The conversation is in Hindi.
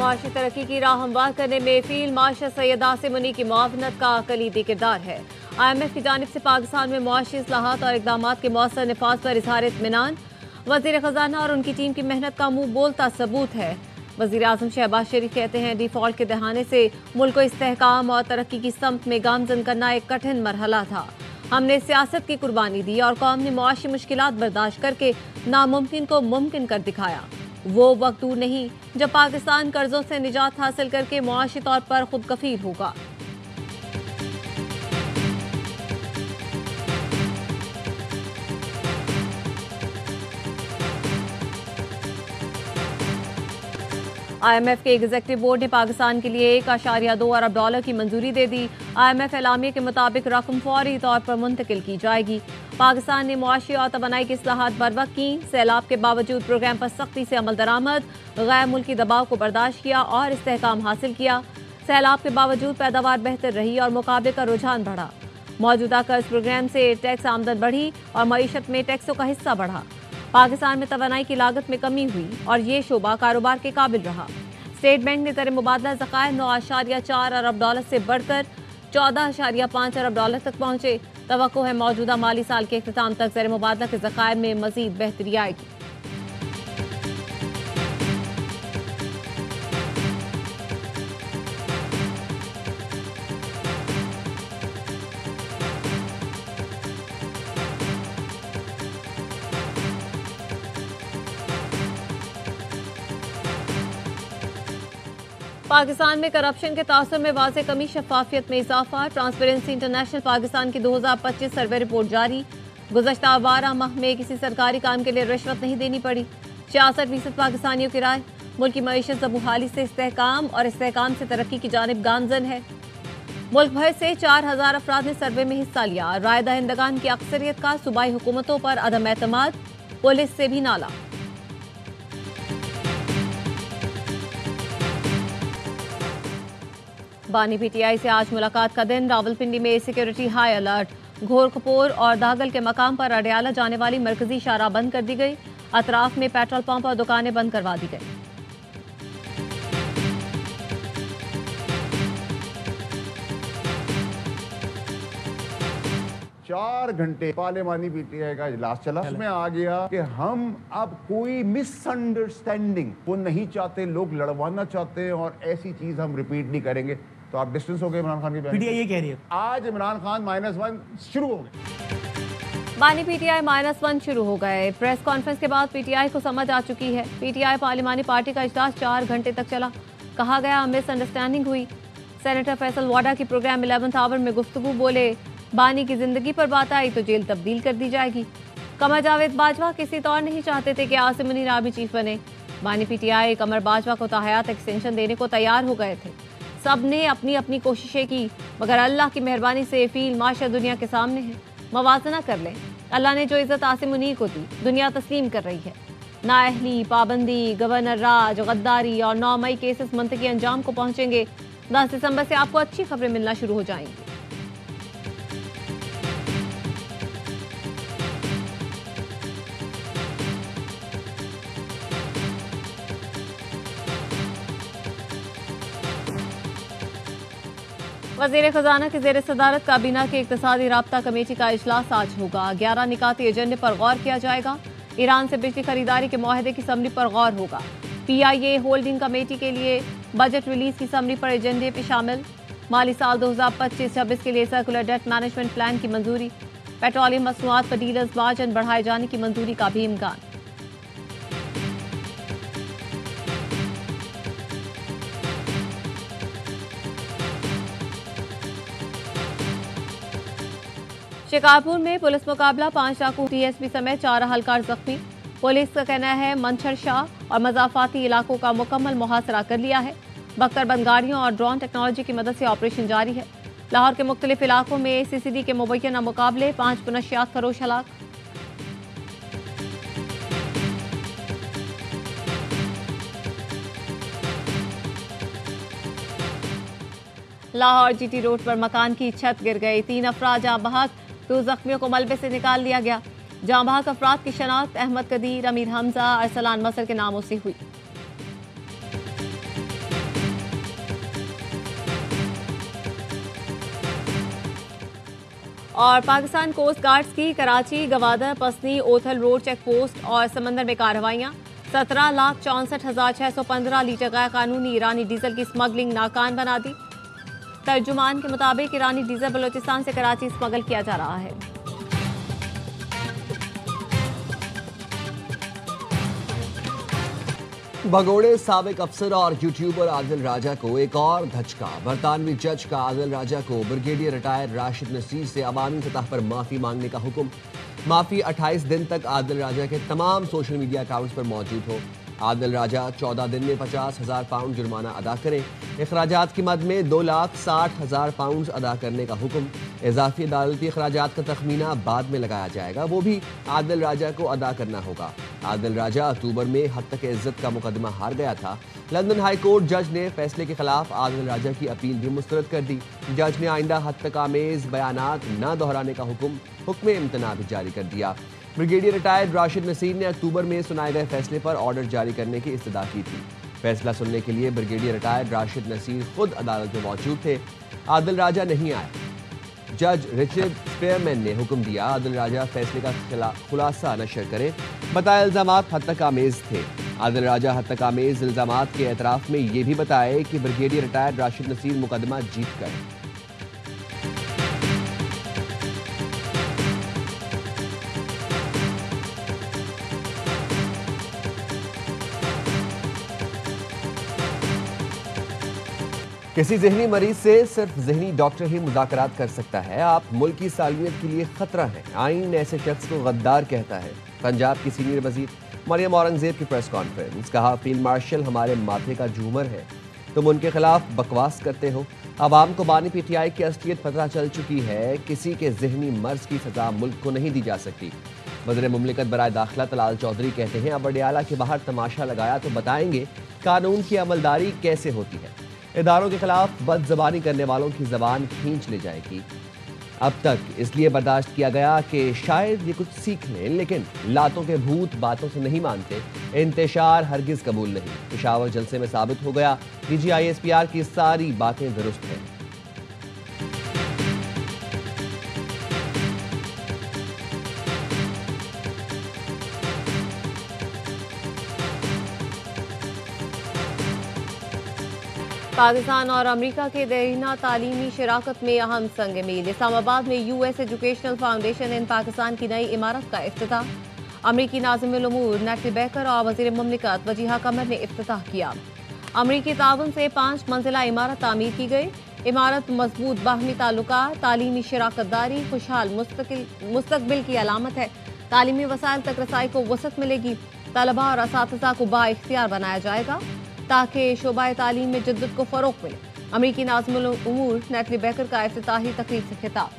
माशी तरक्की की राह हमवार करने में फील्ड मार्शल सैयद आसिम मुनी की मुआवनत का कलीदी किरदार है। IMF की जानिब से पाकिस्तान में मुआशी इस्लाहात और इकदाम के मौसर नफाज पर इजहार इत्मीनान। वजीर खजाना और उनकी टीम की मेहनत का मुंह बोलता सबूत है। वजीर आजम शहबाज शरीफ कहते हैं डिफॉल्ट के दहाने से मुल्क को इस्तेहकाम और तरक्की की समत में गामजन करना एक कठिन मरहला था। हमने सियासत की कुर्बानी दी और कौम ने मुआशी मुश्किलात बर्दाश्त करके नामुमकिन को मुमकिन कर दिखाया। वो वक्त दूर नहीं जब पाकिस्तान कर्जों से निजात हासिल करके मुआशी तौर पर खुद कफील होगा। IMF के एग्जीक्यूटिव बोर्ड ने पाकिस्तान के लिए $1.2 अरब की मंजूरी दे दी। IMF एलामिया के मुताबिक रकम फौरी तौर पर मुंतकिल की जाएगी। पाकिस्तान ने मुआशी और तवानाई की इस्लाहात बरवक्त की। सैलाब के बावजूद प्रोग्राम पर सख्ती से अमल दरामद, गैर मुल्की दबाव को बर्दाश्त किया और इस्तेहकाम हासिल किया। सैलाब के बावजूद पैदावार बेहतर रही और मुकाबले का रुझान बढ़ा। मौजूदा कर्ज प्रोग्राम से टैक्स आमदन बढ़ी और मईशत में टैक्सों का हिस्सा बढ़ा। पाकिस्तान में तवानाई की लागत में कमी हुई और ये शोबा कारोबार के काबिल रहा। स्टेट बैंक ने ज़र मुबादला ज़खायर $9.4 अरब से बढ़कर $14.5 अरब तक पहुंचे। तवक्को है मौजूदा माली साल के इख्तिताम तक ज़र मुबादला के ज़खायर में मजीद बेहतरी आएगी। पाकिस्तान में करप्शन के तासुर में वाज़े कमी, शफाफियत में इजाफा। ट्रांसपेरेंसी इंटरनेशनल पाकिस्तान की 2025 सर्वे रिपोर्ट जारी। गुज़श्ता 12 माह में किसी सरकारी काम के लिए रिश्वत नहीं देनी पड़ी। 66% पाकिस्तानियों की राय मुल्क की मईशत ज़बूहाली से इस्तेहकाम और इस्तेहकाम से तरक्की की जानिब गामजन है। मुल्क भर से 4000 अफराद ने सर्वे में हिस्सा लिया। राय दहिंदगान की अक्सरियत का सूबाई हुकूमतों पर अदम एतमाद, पुलिस से भी नाला। बानी PTI से आज मुलाकात का दिन। रावलपिंडी में सिक्योरिटी हाई अलर्ट। घोरखपोर और दागल के मकाम पर अडयाला जाने वाली मरकजी शाहराह बंद कर दी गई। अतराफ में पेट्रोल पंप और दुकानें बंद करवा दी गई। 4 घंटे पार्लिमानी PTI का इजलास चला। उसमें आ गया कि हम अब कोई मिसअंडरस्टैंडिंग वो नहीं चाहते, लोग लड़वाना चाहते हैं और ऐसी चीज हम रिपीट नहीं करेंगे। तो आप डिस्टेंस हो गए इमरान खान की। PTI ये कह रही है आज इमरान खान -1 शुरू हो गए। बानी PTI -1 शुरू हो गए। प्रेस कॉन्फ्रेंस के बाद PTI को समझ आ चुकी है। PTI पार्लिमानी पार्टी का इजलास 4 घंटे तक चला। कहा गया मिसअंडरस्टैंडिंग हुई। सेनेटर फैसल वाडा की प्रोग्राम 11th आवर में गुफ्तगू, बोले बानी की जिंदगी पर बात आई तो जेल तब्दील कर दी जाएगी। कमर जावेद बाजवा किसी तौर नहीं चाहते थे कि आसिम मुनीर आर्मी चीफ बने। बानी PTI कमर बाजवा को ताहयात एक्सटेंशन देने को तैयार हो गए थे। सब ने अपनी अपनी कोशिशें की, मगर अल्लाह की मेहरबानी से फील्ड मार्शल दुनिया के सामने है। मवाजना कर लें, अल्लाह ने जो इज्जत आसिम मुनीर को दी दुनिया तस्लीम कर रही है। नाअहली, पाबंदी, गवर्नर राज, गद्दारी और 9 मई केसेस मंतकी अंजाम को पहुंचेंगे। 10 दिसंबर से आपको अच्छी खबरें मिलना शुरू हो जाएंगी। वज़ीर खजाना की ज़ेर सदारत काबीना की इक़्तिसादी राब्ता कमेटी का इजलास आज होगा। 11 निकाती एजेंडे पर गौर किया जाएगा। ईरान से बिजली खरीदारी के मुआहदे की समरी पर गौर होगा। PIA होल्डिंग कमेटी के लिए बजट रिलीज की समरी पर एजेंडे पे शामिल। माली साल 2025-26 के लिए सर्कुलर डेट मैनेजमेंट प्लान की मंजूरी। पेट्रोलियम मसनूआत पर डीलर्स मार्जिन बढ़ाए जाने की मंजूरी का भी इम्कान। शिकारपुर में पुलिस मुकाबला, 5 डाकू TSP समेत 4 अहलकार जख्मी। पुलिस का कहना है मंछर शाह और मजाफाती इलाकों का मुकम्मल मुहासरा कर लिया है। बख्तरबंद गाड़ियों और ड्रोन टेक्नोलॉजी की मदद से ऑपरेशन जारी है। लाहौर के मुख्तलिफ इलाकों में CCD के मुबैना मुकाबले, 5 पुनश्यात फरोश हलाक। लाहौर GT रोड पर मकान की छत गिर गई। 3 अफराद जाँ बहक, 2 जख्मियों को मलबे से निकाल लिया गया। जाँ बहक अफराद की शनाख्त अहमद कदीर, अमीर हमजा, अरसलान मसर के नामों से हुई। और पाकिस्तान कोस्ट गार्ड्स की कराची, गवादर, पसनी, ओथल रोड चेक पोस्ट और समंदर में कार्रवाइयां। 17,64,615 लीटर गैर कानूनी ईरानी डीजल की स्मगलिंग नाकाम बना दी। तर्जुमान के मुताबिक ईरानी डीजल बलोचिस्तान से कराची स्मगल किया जा रहा है। भगोड़े साबिक अफसर और यूट्यूबर आदिल राजा को एक और धचका। बरतानवी जज का आदिल राजा को ब्रिगेडियर रिटायर्ड राशिद नसीर से अवामी सतह पर माफी मांगने का हुक्म। माफी 28 दिन तक आदिल राजा के तमाम सोशल मीडिया अकाउंट्स पर मौजूद हो। आदिल राजा 14 दिन में 50,000 पाउंड जुर्माना अदा करें। अखराजात की मद में 2,60,000 पाउंड अदा करने का हुक्म। इजाफी अदालती अखराजात का तखमीना बाद में लगाया जाएगा, वो भी आदिल राजा को अदा करना होगा। आदिल राजा अक्टूबर में हद तक इज्जत का मुकदमा हार गया था। लंदन हाई कोर्ट जज ने फैसले के खिलाफ आदिल राजा की अपील भी मुस्तरद कर दी। जज ने आइंदा हद तक आमेज बयानात न दोहराने का हुक्म इम्तना भी जारी कर दिया। ब्रिगेडियर रिटायर्ड राशिद नसीर ने अक्टूबर में सुनाए गए फैसले पर ऑर्डर जारी करने की इस्तदा की थी। फैसला सुनने के लिए ब्रिगेडियर रिटायर्ड राशिद नसीर खुद अदालत में मौजूद थे। आदिल राजा नहीं आए। जज रिचर्ड स्पेयरमैन ने हुक्म दिया आदिल राजा फैसले का खुलासा नशर करें। बताए इल्जामात हद तक आमेज थे। आदिल राजा हद तक आमेज इल्जामात के एतराफ में ये भी बताए कि ब्रिगेडियर रिटायर्ड राशिद नसीर मुकदमा जीत गए। किसी जहनी मरीज से सिर्फ जहनी डॉक्टर ही मुज़ाकरात कर सकता है। आप मुल्क की सालमियत के लिए खतरा है। आइन ऐसे शख्स को गद्दार कहता है। पंजाब की सीनियर वजीर मरियम औरंगजेब की प्रेस कॉन्फ्रेंस। कहा, फील्ड मार्शल हमारे माथे का झूमर है, तुम उनके खिलाफ बकवास करते हो। अवाम को बानी पीटीआई की असलियत पता चल चुकी है। किसी के जहनी मर्ज की सजा मुल्क को नहीं दी जा सकती। वज़ीर मुमलिकत बराए दाखिला तलाल चौधरी कहते हैं, अब अडियाला के बाहर तमाशा लगाया तो बताएंगे कानून की अमलदारी कैसे होती है। इदारों के खिलाफ बदजबानी करने वालों की जबान खींच ली जाएगी। अब तक इसलिए बर्दाश्त किया गया कि शायद ये कुछ सीख लें, लेकिन लातों के भूत बातों से नहीं मानते। इंतशार हरगिज कबूल नहीं। पेशावर जलसे में साबित हो गया DGISPR की सारी बातें दुरुस्त हैं। पाकिस्तान और अमेरिका के दरीना तालीमी शराकत में अहम संग मील। इस्लामाबाद में US एजुकेशनल फाउंडेशन इन पाकिस्तान की नई इमारत का इफ्तिताह। अमरीकी नाज़िमुल उमूर नेटली बेकर और वज़ीर मुमलिकत वजीहा कमर ने इफ्तिताह किया। अमरीकी ताउन से 5 मंजिला इमारत तामीर की गई। इमारत मजबूत बाहमी ताल्लुकात, तालीमी शराकत दारी, खुशहाल मुस्तकबिल की अलामत है। तालीमी वसाइल तक रसाई को वसअत मिलेगी। तलबा और असातिज़ा को बाइख्तियार बनाया जाएगा ताकि शोबा तालीम में जिद्दत को फ़रोग़ मिले। अमरीकी नाज़िमुल उमूर नेटली बेकर का इफ्तिताही तकरीर से खिताब।